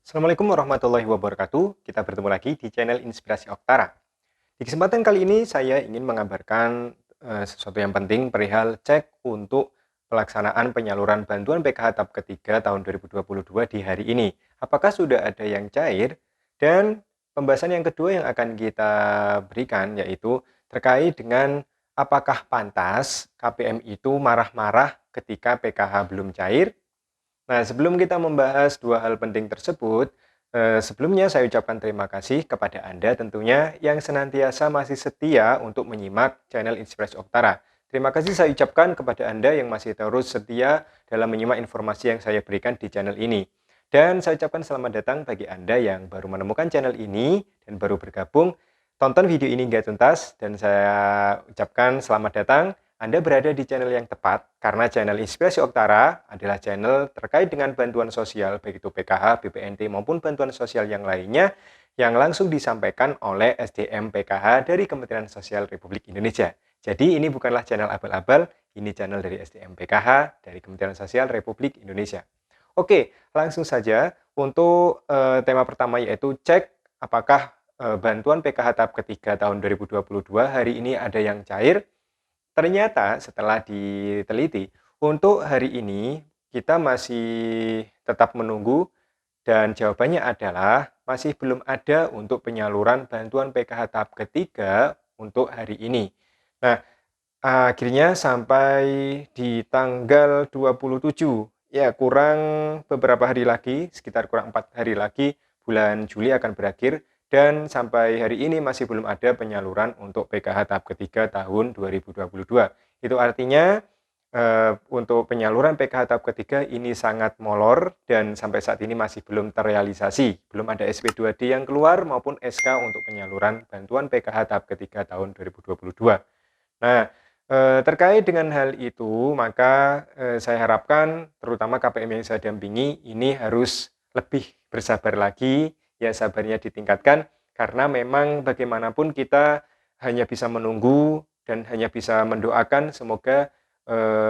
Assalamualaikum warahmatullahi wabarakatuh. Kita bertemu lagi di channel Inspirasi Oktara. Di kesempatan kali ini saya ingin mengabarkan sesuatu yang penting perihal cek untuk pelaksanaan penyaluran bantuan PKH tahap ketiga tahun 2022 di hari ini. Apakah sudah ada yang cair? Dan pembahasan yang kedua yang akan kita berikan yaitu terkait dengan apakah pantas KPM itu marah-marah ketika PKH belum cair. Nah, sebelum kita membahas dua hal penting tersebut, sebelumnya saya ucapkan terima kasih kepada Anda tentunya yang senantiasa masih setia untuk menyimak channel Inspirasi Oktara. Terima kasih saya ucapkan kepada Anda yang masih terus setia dalam menyimak informasi yang saya berikan di channel ini. Dan saya ucapkan selamat datang bagi Anda yang baru menemukan channel ini dan baru bergabung. Tonton video ini hingga tuntas dan saya ucapkan selamat datang. Anda berada di channel yang tepat karena channel Inspirasi Oktara adalah channel terkait dengan bantuan sosial baik itu PKH, BPNT maupun bantuan sosial yang lainnya yang langsung disampaikan oleh SDM PKH dari Kementerian Sosial Republik Indonesia. Jadi ini bukanlah channel abal-abal, ini channel dari SDM PKH dari Kementerian Sosial Republik Indonesia. Oke, langsung saja untuk tema pertama yaitu cek apakah bantuan PKH tahap ketiga tahun 2022 hari ini ada yang cair. Ternyata setelah diteliti, untuk hari ini kita masih tetap menunggu dan jawabannya adalah masih belum ada untuk penyaluran bantuan PKH tahap ketiga untuk hari ini. Nah, akhirnya sampai di tanggal 27, ya kurang beberapa hari lagi, sekitar kurang 4 hari lagi, bulan Juli akan berakhir, dan sampai hari ini masih belum ada penyaluran untuk PKH tahap ketiga tahun 2022. Itu artinya untuk penyaluran PKH tahap ketiga ini sangat molor dan sampai saat ini masih belum terrealisasi. Belum ada SP2D yang keluar maupun SK untuk penyaluran bantuan PKH tahap ketiga tahun 2022. Nah, terkait dengan hal itu, maka saya harapkan terutama KPM yang saya dampingi ini harus lebih bersabar lagi, ya sabarnya ditingkatkan, karena memang bagaimanapun kita hanya bisa menunggu dan hanya bisa mendoakan semoga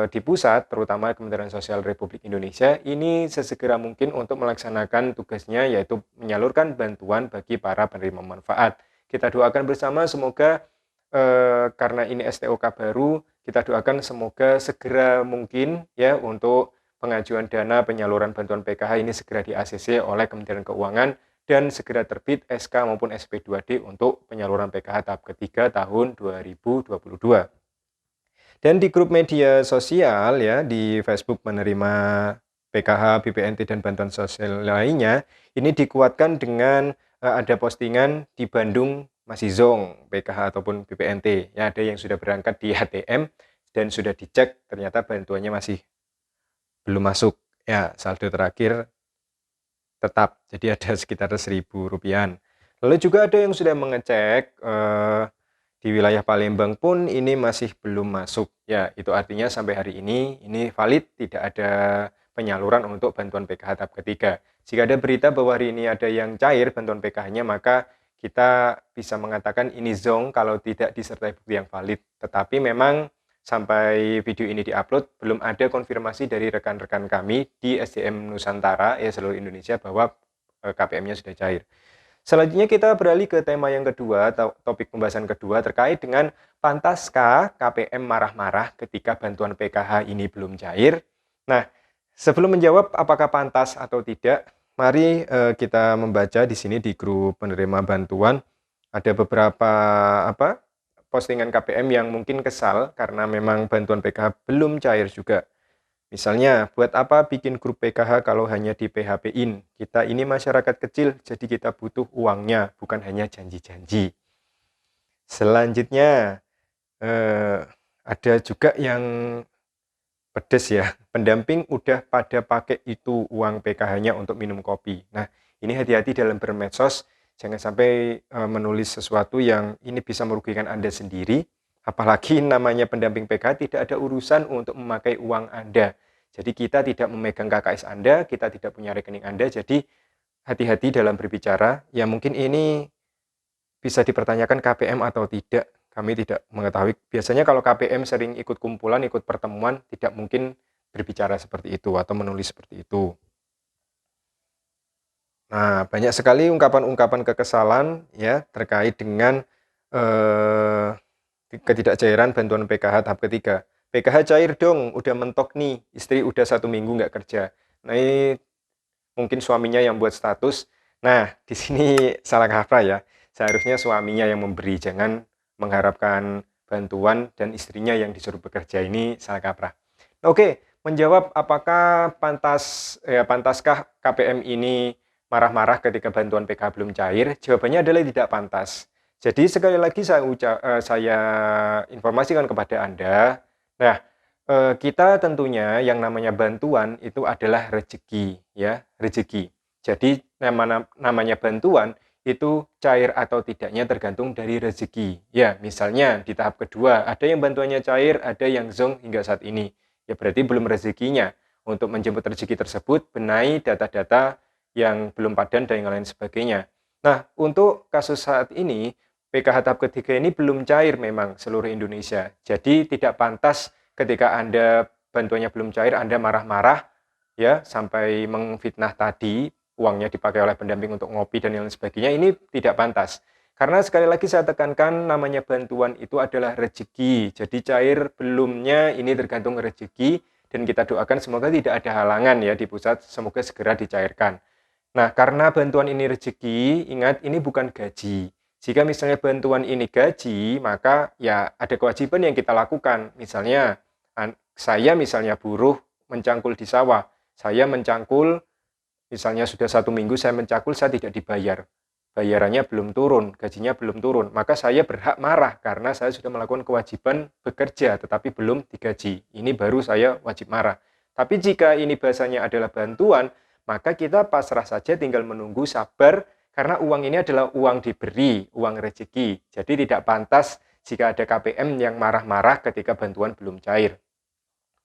di pusat, terutama Kementerian Sosial Republik Indonesia, ini sesegera mungkin untuk melaksanakan tugasnya, yaitu menyalurkan bantuan bagi para penerima manfaat. Kita doakan bersama semoga karena ini STOK baru, kita doakan semoga segera mungkin ya untuk pengajuan dana penyaluran bantuan PKH ini segera di-ACC oleh Kementerian Keuangan dan segera terbit SK maupun SP2D untuk penyaluran PKH tahap ketiga tahun 2022. Dan di grup media sosial ya di Facebook menerima PKH, BPNT dan bantuan sosial lainnya ini dikuatkan dengan ada postingan di Bandung masih zong PKH ataupun BPNT. Ya ada yang sudah berangkat di HTM dan sudah dicek ternyata bantuannya masih belum masuk. Ya saldo terakhir tetap jadi ada sekitar Rp1.000. Lalu juga ada yang sudah mengecek di wilayah Palembang pun ini masih belum masuk. Ya, itu artinya sampai hari ini valid, tidak ada penyaluran untuk bantuan PKH tahap ketiga. Jika ada berita bahwa hari ini ada yang cair bantuan PKH-nya, maka kita bisa mengatakan ini zong kalau tidak disertai bukti yang valid. Tetapi memang sampai video ini diupload, belum ada konfirmasi dari rekan-rekan kami di SDM Nusantara, ya seluruh Indonesia, bahwa KPM-nya sudah cair. Selanjutnya kita beralih ke tema yang kedua, topik pembahasan kedua terkait dengan pantaskah KPM marah-marah ketika bantuan PKH ini belum cair. Nah, sebelum menjawab apakah pantas atau tidak, mari kita membaca di sini di grup penerima bantuan ada beberapa postingan KPM yang mungkin kesal karena memang bantuan PKH belum cair juga. Misalnya, buat apa bikin grup PKH kalau hanya di PHP-in? Kita ini masyarakat kecil, jadi kita butuh uangnya, bukan hanya janji-janji. Selanjutnya, ada juga yang pedes ya, pendamping udah pada pakai itu uang PKH-nya untuk minum kopi. Nah, ini hati-hati dalam bermedsos, jangan sampai menulis sesuatu yang ini bisa merugikan Anda sendiri, apalagi namanya pendamping PKH tidak ada urusan untuk memakai uang Anda. Jadi kita tidak memegang KKS Anda, kita tidak punya rekening Anda, jadi hati-hati dalam berbicara. Ya mungkin ini bisa dipertanyakan KPM atau tidak, kami tidak mengetahui. Biasanya kalau KPM sering ikut kumpulan, ikut pertemuan, tidak mungkin berbicara seperti itu atau menulis seperti itu. Nah, banyak sekali ungkapan-ungkapan kekesalan ya terkait dengan eh, ketidakcairan bantuan PKH tahap ketiga. PKH cair dong, udah mentok nih, istri udah 1 minggu nggak kerja. Nah, ini mungkin suaminya yang buat status. Nah, di sini salah kaprah ya. Seharusnya suaminya yang memberi, jangan mengharapkan bantuan dan istrinya yang disuruh bekerja. Ini salah kaprah. Oke, menjawab apakah pantaskah KPM ini marah-marah ketika bantuan PKH belum cair? Jawabannya adalah tidak pantas. Jadi sekali lagi saya informasikan kepada Anda. Nah, kita tentunya yang namanya bantuan itu adalah rezeki, ya, rezeki. Jadi namanya bantuan itu cair atau tidaknya tergantung dari rezeki. Ya, misalnya di tahap kedua ada yang bantuannya cair, ada yang zonk hingga saat ini. Ya berarti belum rezekinya. Untuk menjemput rezeki tersebut, benahi data-data yang belum padan dan yang lain sebagainya. Nah, untuk kasus saat ini, PKH tahap ketiga ini belum cair memang seluruh Indonesia. Jadi tidak pantas ketika Anda bantuannya belum cair, Anda marah-marah ya sampai mengfitnah tadi, uangnya dipakai oleh pendamping untuk ngopi dan lain sebagainya, ini tidak pantas. Karena sekali lagi saya tekankan namanya bantuan itu adalah rezeki. Jadi cair belumnya ini tergantung rezeki dan kita doakan semoga tidak ada halangan ya di pusat, semoga segera dicairkan. Nah, karena bantuan ini rezeki, ingat ini bukan gaji. Jika misalnya bantuan ini gaji, maka ya ada kewajiban yang kita lakukan. Misalnya, saya misalnya buruh mencangkul di sawah. Saya mencangkul, misalnya sudah 1 minggu saya mencangkul, saya tidak dibayar. Bayarannya belum turun, gajinya belum turun. Maka saya berhak marah karena saya sudah melakukan kewajiban bekerja, tetapi belum digaji. Ini baru saya wajib marah. Tapi jika ini bahasanya adalah bantuan, maka kita pasrah saja tinggal menunggu sabar karena uang ini adalah uang diberi, uang rezeki. Jadi tidak pantas jika ada KPM yang marah-marah ketika bantuan belum cair.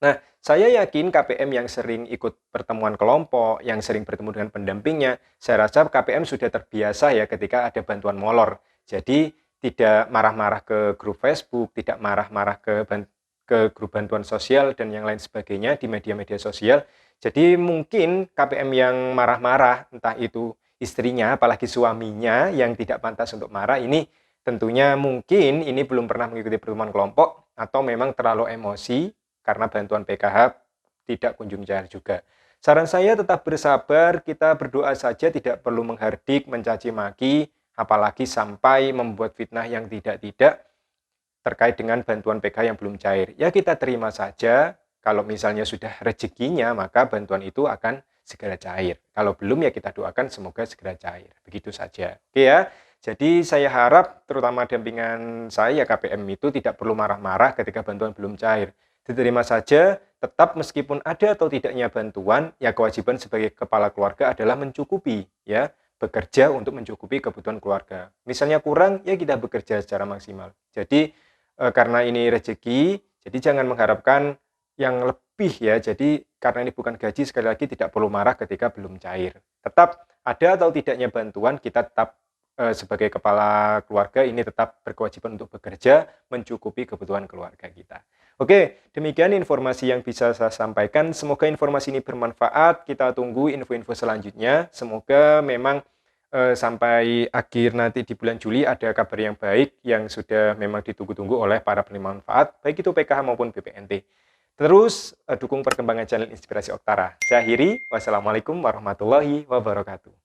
Nah, saya yakin KPM yang sering ikut pertemuan kelompok, yang sering bertemu dengan pendampingnya, saya rasa KPM sudah terbiasa ya ketika ada bantuan molor. Jadi tidak marah-marah ke grup Facebook, tidak marah-marah ke grup bantuan sosial dan yang lain sebagainya di media-media sosial. Jadi mungkin KPM yang marah-marah, entah itu istrinya, apalagi suaminya yang tidak pantas untuk marah, ini tentunya mungkin ini belum pernah mengikuti pertemuan kelompok atau memang terlalu emosi karena bantuan PKH tidak kunjung cair juga. Saran saya tetap bersabar, kita berdoa saja, tidak perlu menghardik, mencaci maki, apalagi sampai membuat fitnah yang tidak-tidak terkait dengan bantuan PKH yang belum cair. Ya kita terima saja, kalau misalnya sudah rezekinya, maka bantuan itu akan segera cair. Kalau belum ya kita doakan semoga segera cair. Begitu saja. Oke ya. Jadi saya harap terutama dampingan saya KPM itu tidak perlu marah-marah ketika bantuan belum cair. Diterima saja, tetap meskipun ada atau tidaknya bantuan, ya kewajiban sebagai kepala keluarga adalah mencukupi, ya, bekerja untuk mencukupi kebutuhan keluarga. Misalnya kurang, ya kita bekerja secara maksimal. Jadi karena ini rezeki, jadi jangan mengharapkan yang lebih ya. Jadi karena ini bukan gaji, sekali lagi tidak perlu marah ketika belum cair. Tetap ada atau tidaknya bantuan, kita tetap sebagai kepala keluarga ini tetap berkewajiban untuk bekerja mencukupi kebutuhan keluarga kita. Oke, demikian informasi yang bisa saya sampaikan. Semoga informasi ini bermanfaat. Kita tunggu info-info selanjutnya. Semoga memang sampai akhir nanti di bulan Juli ada kabar yang baik yang sudah memang ditunggu-tunggu oleh para penerima manfaat, baik itu PKH maupun BPNT. Terus dukung perkembangan channel Inspirasi Oktara. Saya akhiri, wassalamualaikum warahmatullahi wabarakatuh.